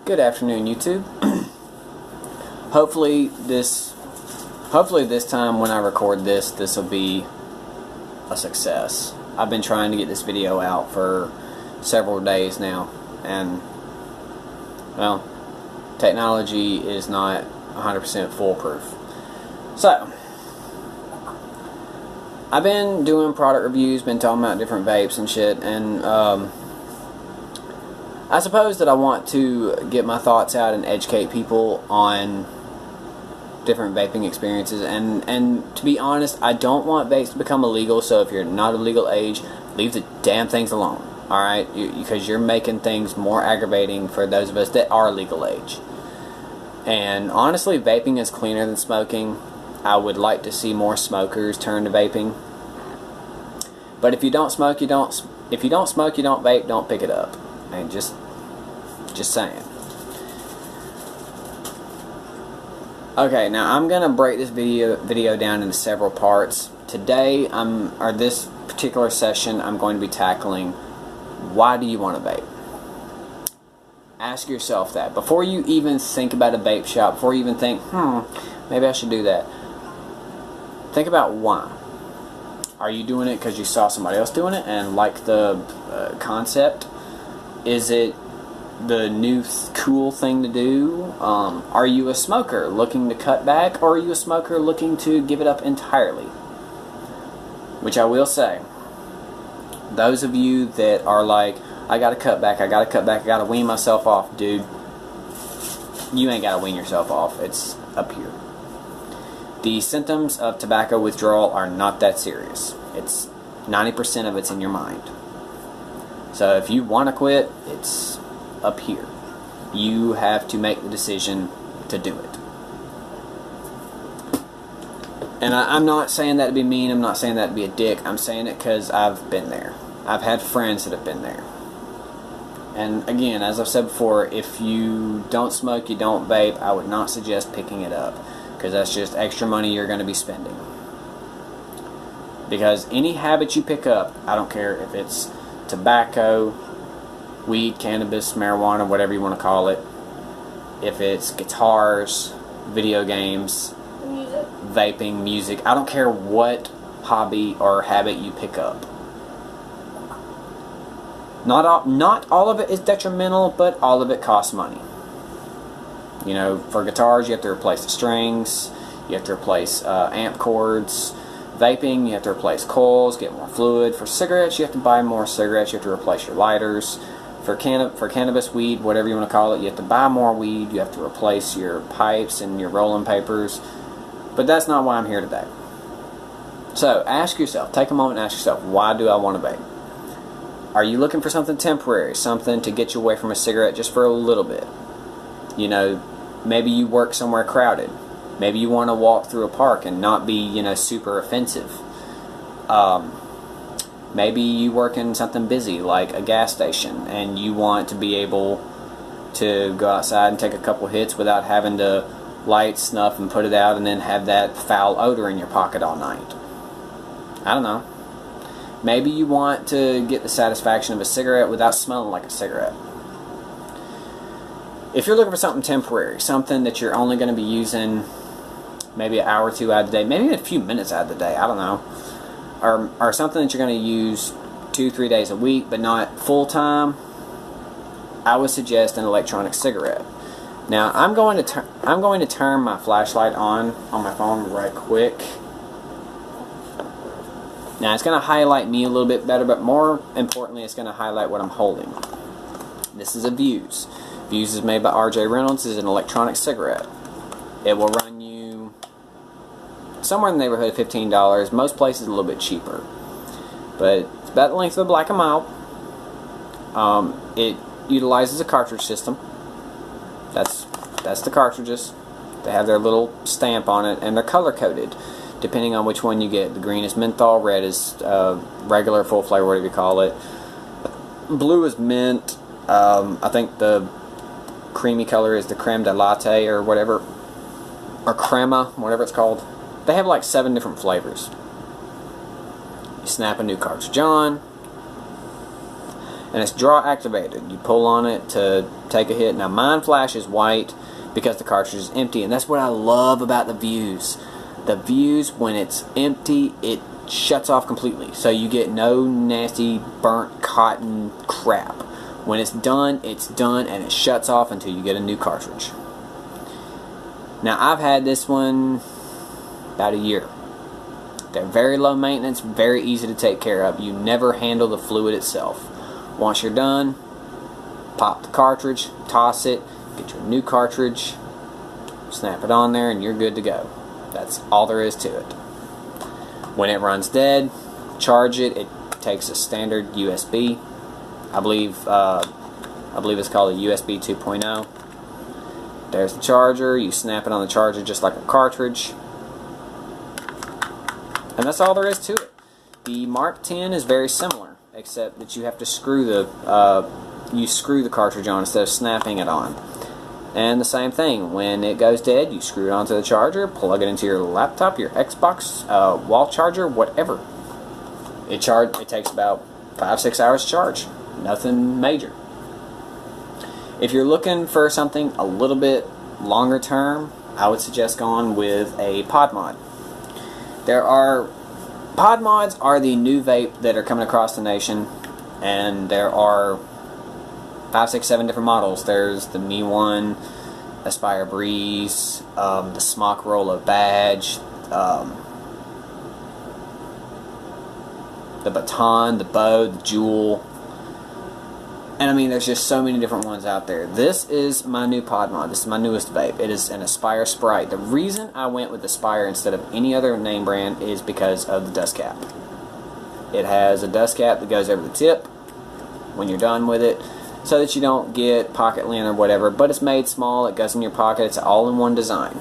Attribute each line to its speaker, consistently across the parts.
Speaker 1: Good afternoon, YouTube. hopefully this time when I record this will be a success. I've been trying to get this video out for several days now, and well, technology is not 100% foolproof. So I've been doing product reviews, been talking about different vapes and shit, and I suppose that I want to get my thoughts out and educate people on different vaping experiences, and to be honest, I don't want vapes to become illegal. So if you're not of legal age, leave the damn things alone, alright? Because you're making things more aggravating for those of us that are legal age. And honestly, vaping is cleaner than smoking. I would like to see more smokers turn to vaping. But if you don't smoke, you don't. If you don't smoke, you don't vape. Don't pick it up. And just saying. Okay, now I'm gonna break this video down into several parts. Today, or this particular session, I'm going to be tackling why do you want to vape. Ask yourself that before you even think about a vape shop. Before you even think, maybe I should do that. Think about why. Are you doing it because you saw somebody else doing it and like the concept? Is it the new cool thing to do? Are you a smoker looking to cut back, or are you a smoker looking to give it up entirely? Which I will say, those of you that are like, I gotta cut back, I gotta wean myself off, dude, you ain't gotta wean yourself off. It's up here. The symptoms of tobacco withdrawal are not that serious. It's 90% of it's in your mind. So if you want to quit, it's up here. You have to make the decision to do it. And I'm not saying that to be mean. I'm not saying that to be a dick. I'm saying it because I've been there. I've had friends that have been there. And again, as I've said before, if you don't smoke, you don't vape, I would not suggest picking it up, because that's just extra money you're going to be spending. Because any habit you pick up, I don't care if it's tobacco, weed, cannabis, marijuana, whatever you want to call it, if it's guitars, video games,
Speaker 2: music,
Speaker 1: vaping, music, I don't care what hobby or habit you pick up. Not all of it is detrimental, but all of it costs money. You know, for guitars, you have to replace the strings, you have to replace amp cords. Vaping, you have to replace coils, get more fluid. For cigarettes, you have to buy more cigarettes, you have to replace your lighters. For cannabis, weed, whatever you want to call it, you have to buy more weed, you have to replace your pipes and your rolling papers. But that's not why I'm here today. So, ask yourself, take a moment and ask yourself, why do I want to vape? Are you looking for something temporary, something to get you away from a cigarette just for a little bit? You know, maybe you work somewhere crowded. Maybe you want to walk through a park and not be, you know, super offensive. Maybe you work in something busy like a gas station, and you want to be able to go outside and take a couple hits without having to light, snuff, and put it out and then have that foul odor in your pocket all night. I don't know. Maybe you want to get the satisfaction of a cigarette without smelling like a cigarette. If you're looking for something temporary, something that you're only going to be using maybe an hour or two out of the day, maybe a few minutes out of the day, I don't know, or something that you're going to use 2-3 days a week but not full time, I would suggest an electronic cigarette. Now I'm going to turn my flashlight on my phone right quick. Now it's going to highlight me a little bit better, but more importantly, it's going to highlight what I'm holding. This is a Vuse. Vuse is made by R.J. Reynolds. This is an electronic cigarette. It will run you somewhere in the neighborhood of $15. Most places a little bit cheaper. But it's about the length of a Black & Mild. It utilizes a cartridge system. That's the cartridges. They have their little stamp on it, and they're color-coded, depending on which one you get. The green is menthol, red is regular, full flavor, whatever you call it. Blue is mint. I think the creamy color is the creme de latte or whatever, or crema, whatever it's called. They have like 7 different flavors. You snap a new cartridge on, and it's draw activated. You pull on it to take a hit. Now mine flashes white because the cartridge is empty, and that's what I love about the Vuse. The Vuse, when it's empty, it shuts off completely, so you get no nasty burnt cotton crap. When it's done, and it shuts off until you get a new cartridge. Now I've had this one about a year. They're very low maintenance, very easy to take care of. You never handle the fluid itself. Once you're done, pop the cartridge, toss it, get your new cartridge, snap it on there, and you're good to go. That's all there is to it. When it runs dead, charge it. It takes a standard USB. I believe it's called a USB 2.0. There's the charger. You snap it on the charger just like a cartridge. And that's all there is to it. The Mark 10 is very similar, except that you have to screw the cartridge on instead of snapping it on. And the same thing, when it goes dead, you screw it onto the charger, plug it into your laptop, your Xbox, wall charger, whatever. It takes about 5-6 hours to charge. Nothing major. If you're looking for something a little bit longer term, I would suggest going with a pod mod. Pod mods are the new vape that are coming across the nation, and there are 5, 6, 7 different models. There's the Me One, Aspire Breeze, the Smock Roller Badge, the Baton, the Bow, the Jewel. And I mean, there's just so many different ones out there. This is my new pod mod. This is my newest vape. It is an Aspire Sprite. The reason I went with Aspire instead of any other name brand is because of the dust cap. It has a dust cap that goes over the tip when you're done with it, so that you don't get pocket lint or whatever. But it's made small. It goes in your pocket. It's all in one design.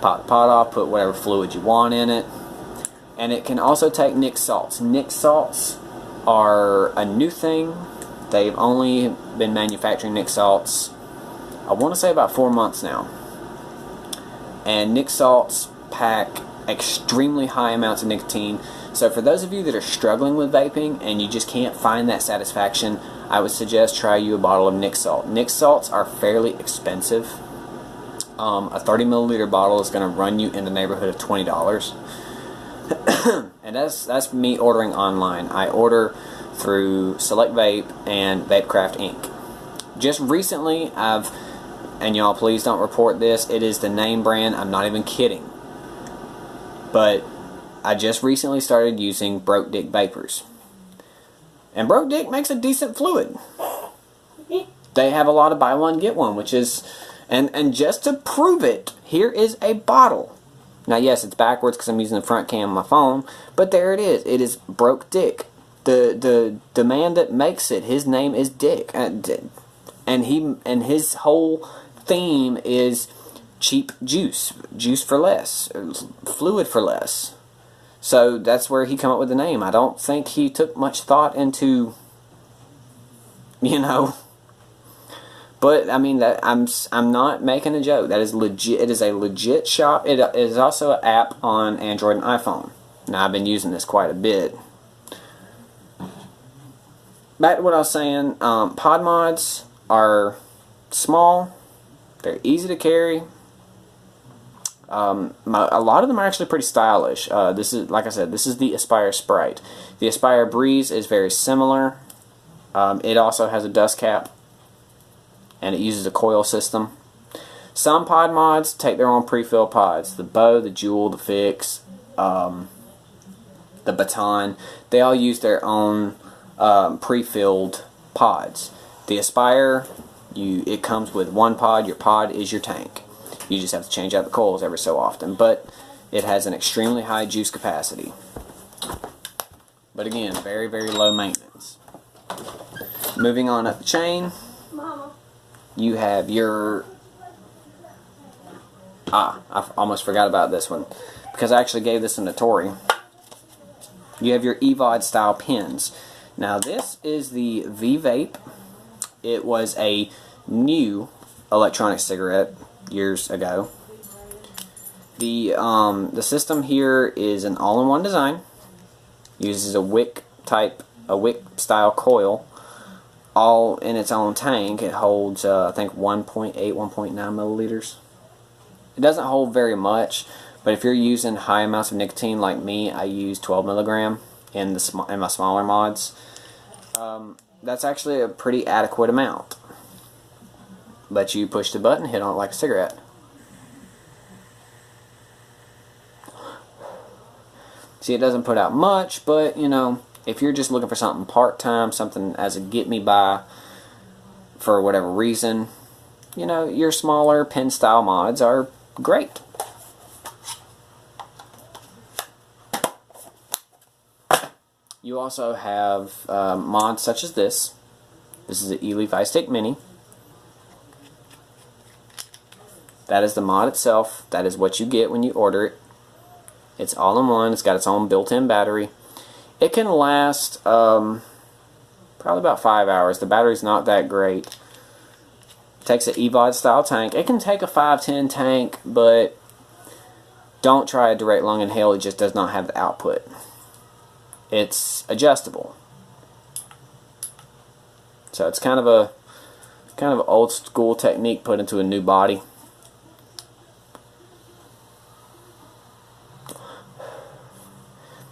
Speaker 1: Pop the pod off. Put whatever fluid you want in it. And it can also take Nic salts. Nic salts are a new thing. They've only been manufacturing Nic salts, I want to say about 4 months now. And Nic salts pack extremely high amounts of nicotine. So for those of you that are struggling with vaping and you just can't find that satisfaction, I would suggest try you a bottle of Nic salt. Nic salts are fairly expensive. A 30 milliliter bottle is going to run you in the neighborhood of $20. And that's me ordering online. I order through Select Vape and Vapecraft Inc. Just recently, and y'all please don't report this, it is the name brand, I'm not even kidding, but I just recently started using Broke Dick Vapors. And Broke Dick makes a decent fluid. They have a lot of buy one get one, which is, and just to prove it, here is a bottle. Now yes, it's backwards because I'm using the front cam on my phone, but there it is. It is Broke Dick. The man that makes it, his name is Dick, and his whole theme is cheap juice for less, fluid for less. So that's where he come up with the name. I don't think he took much thought into, But I mean, that I'm not making a joke. That is legit. It is a legit shop. It is also an app on Android and iPhone. Now I've been using this quite a bit. Back to what I was saying. Pod mods are small. They're easy to carry. A lot of them are actually pretty stylish. This is, like I said, this is the Aspire Sprite. The Aspire Breeze is very similar. It also has a dust cap, and it uses a coil system. Some pod mods take their own pre-filled pods. The Bow, the Jewel, the Fix, the Baton, they all use their own pre-filled pods. The Aspire, it comes with one pod. Your pod is your tank. You just have to change out the coils every so often, but it has an extremely high juice capacity. But again, very, very low maintenance. Moving on up the chain, Mama, you have your... I almost forgot about this one, because I actually gave this one to Tori. You have your EVOD style pins. Now this is the V-Vape. It was a new electronic cigarette years ago. The system here is an all-in-one design. Uses a wick style coil all in its own tank. It holds, I think, 1.8, 1.9 milliliters. It doesn't hold very much, but if you're using high amounts of nicotine like me, I use 12 milligram in my smaller mods. That's actually a pretty adequate amount. But you push the button, hit on it like a cigarette. See, it doesn't put out much, but you know, if you're just looking for something part-time, something as a get-me-by for whatever reason, you know, your smaller pen-style mods are great. You also have mods such as this. This is the eLeaf iStick Mini. That is the mod itself. That is what you get when you order it. It's all in one. It's got its own built-in battery. It can last probably about 5 hours. The battery's not that great. It takes an EVOD style tank. It can take a 510 tank, but don't try a direct lung inhale. It just does not have the output. It's adjustable. So it's kind of a old school technique put into a new body.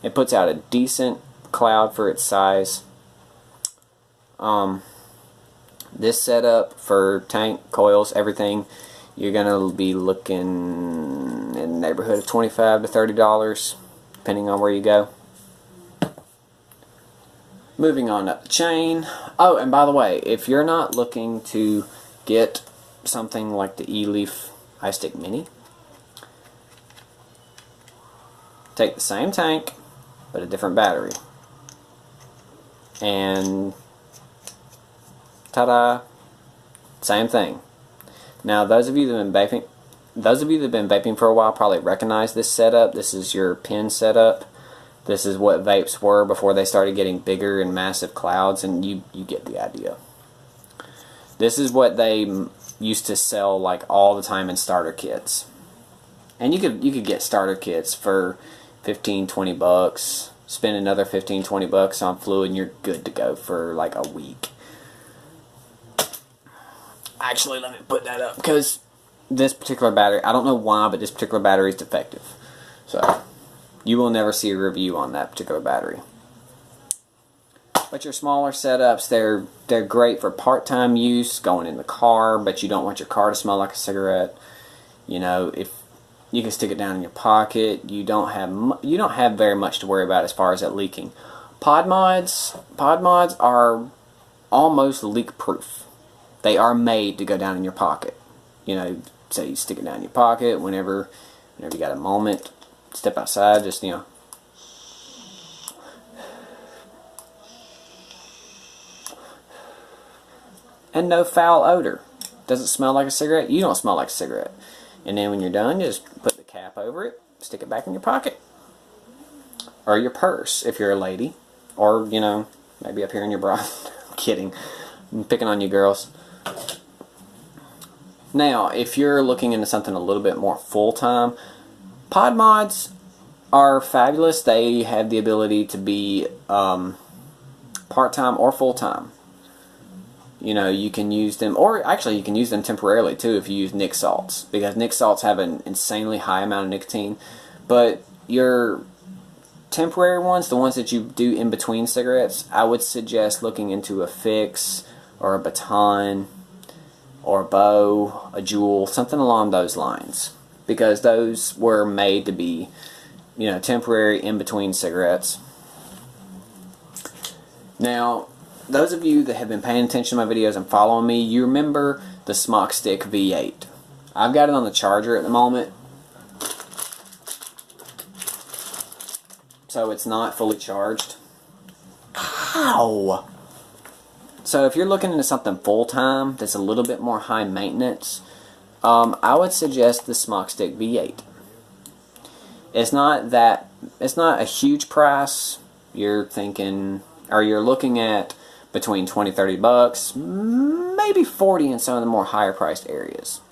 Speaker 1: It puts out a decent cloud for its size. This setup for tank, coils, everything, you're gonna be looking in the neighborhood of $25 to $30, depending on where you go. Moving on up the chain. Oh, and by the way, if you're not looking to get something like the eLeaf iStick Mini, take the same tank, but a different battery. And ta-da! Same thing. Now, those of you that have been vaping for a while probably recognize this setup. This is your pen setup. This is what vapes were before they started getting bigger and massive clouds, and you get the idea. This is what they used to sell like all the time in starter kits. And you could get starter kits for 15, 20 bucks. Spend another 15, 20 bucks on fluid and you're good to go for like a week. Actually, let me put that up because this particular battery, I don't know why, but this particular battery is defective. So you will never see a review on that particular battery. But your smaller setups, they're great for part-time use, going in the car, but you don't want your car to smell like a cigarette. You know, if you can stick it down in your pocket, you don't have very much to worry about as far as it leaking. Pod mods are almost leak-proof. They are made to go down in your pocket. You know, so you stick it down in your pocket whenever you got a moment. Step outside, just, you know. And no foul odor. Doesn't smell like a cigarette. You don't smell like a cigarette. And then when you're done, just put the cap over it, stick it back in your pocket. Or your purse, if you're a lady. Or, you know, maybe up here in your bra. I'm kidding. I'm picking on you girls. Now, if you're looking into something a little bit more full-time, pod mods are fabulous. They have the ability to be part-time or full-time. You know, you can use them, or actually you can use them temporarily too if you use Nic salts, because Nic salts have an insanely high amount of nicotine. But your temporary ones, the ones that you do in between cigarettes, I would suggest looking into a Fix or a Baton or a Bow, a Juul, something along those lines, because those were made to be, you know, temporary in between cigarettes. Now, those of you that have been paying attention to my videos and following me, you remember the Smock Stick V8. I've got it on the charger at the moment, so it's not fully charged. Ow! So if you're looking into something full-time that's a little bit more high maintenance, I would suggest the Smock Stick V8. It's not a huge price. You're thinking, or you're looking at between 20, 30 bucks, maybe 40 in some of the more higher priced areas.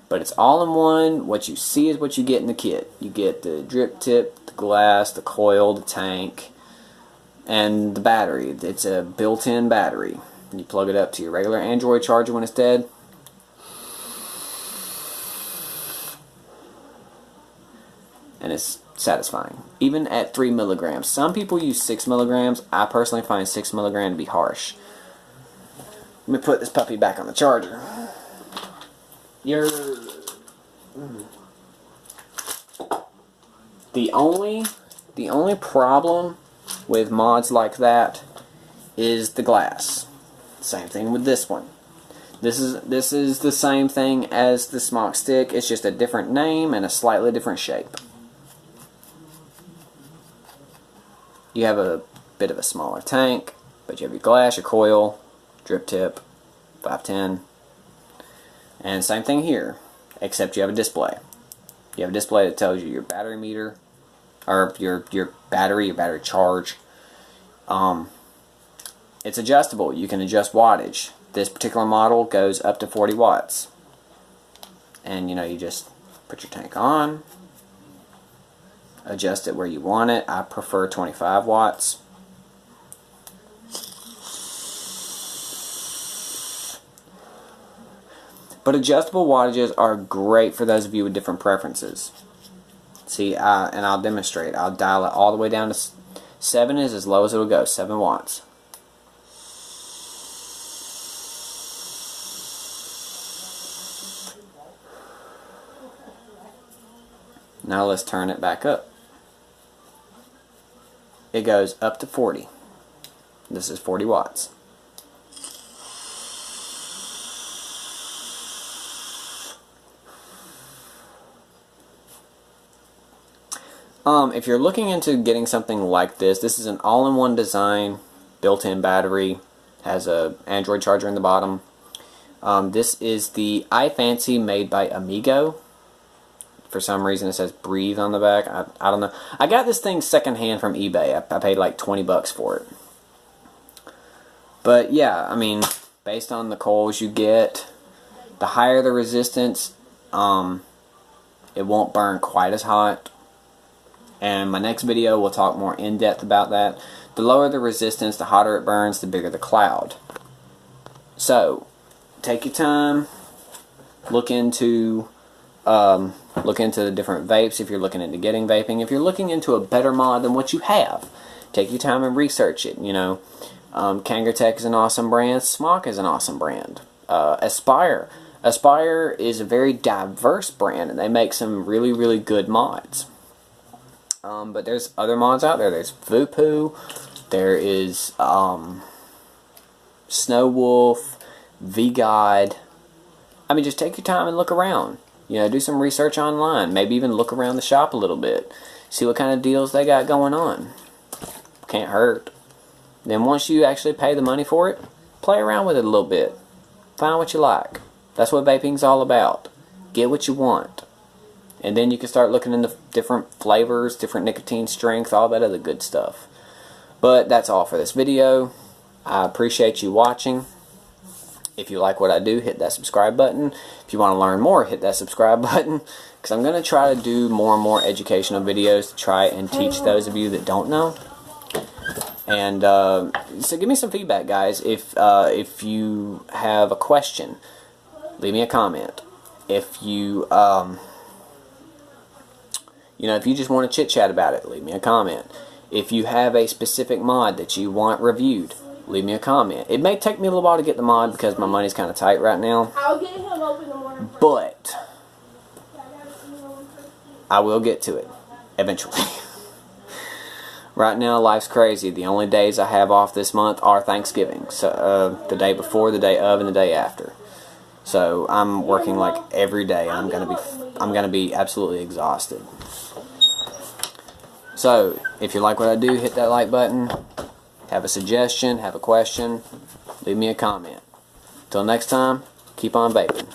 Speaker 1: But it's all in one. What you see is what you get in the kit. You get the drip tip, the glass, the coil, the tank, and the battery. It's a built-in battery. and you plug it up to your regular Android charger when it's dead. And it's satisfying, even at 3 milligrams. Some people use 6 milligrams. I personally find 6 milligrams to be harsh. Let me put this puppy back on the charger. The only problem with mods like that is the glass. Same thing with this one. This is the same thing as the smock stick. It's just a different name and a slightly different shape. You have a bit of a smaller tank, but you have your glass, your coil, drip tip, 510, and same thing here, except you have a display. You have a display that tells you your battery meter, or your battery charge. It's adjustable. You can adjust wattage. This particular model goes up to 40 watts, and you just put your tank on. Adjust it where you want it. I prefer 25 watts. But adjustable wattages are great for those of you with different preferences. See, and I'll demonstrate. I'll dial it all the way down to 7 is as low as it'll go, 7 watts. Now let's turn it back up. It goes up to 40. This is 40 watts. If you're looking into getting something like this, this is an all-in-one design, built-in battery, has a Android charger in the bottom. This is the iFancy made by Amigo. For some reason it says breathe on the back. I don't know. I got this thing secondhand from eBay. I paid like 20 bucks for it. But yeah, I mean, based on the coils you get, the higher the resistance, it won't burn quite as hot. And my next video will talk more in depth about that. The lower the resistance, the hotter it burns, the bigger the cloud. So, take your time, look into the different vapes if you're looking into getting vaping. If you're looking into a better mod than what you have, take your time and research it. Kangertech is an awesome brand. Smock is an awesome brand. Aspire is a very diverse brand, and they make some really, really good mods. But there's other mods out there. There's Vape, there is Snow Wolf, VGod. I mean, just take your time and look around. Do some research online. Maybe even look around the shop a little bit. See what kind of deals they got going on. Can't hurt. Then once you actually pay the money for it, play around with it a little bit. Find what you like. That's what vaping's all about. Get what you want. And then you can start looking into different flavors, different nicotine strength, all that other good stuff. But that's all for this video. I appreciate you watching. If you like what I do, hit that subscribe button. If you want to learn more, hit that subscribe button. Because I'm going to try to do more and more educational videos to try and teach those of you that don't know. And so give me some feedback, guys. If you have a question, leave me a comment. If you if you just want to chit chat about it, leave me a comment. If you have a specific mod that you want reviewed, leave me a comment. It may take me a little while to get the mod because my money's kind of tight right now.
Speaker 2: I'll get him up in the morning.
Speaker 1: But I will get to it eventually. Right now, life's crazy. The only days I have off this month are Thanksgiving. So the day before, the day of, and the day after. So I'm working like every day. I'm gonna be absolutely exhausted. So if you like what I do, hit that like button. Have a suggestion, have a question, leave me a comment. Till next time, keep on vaping.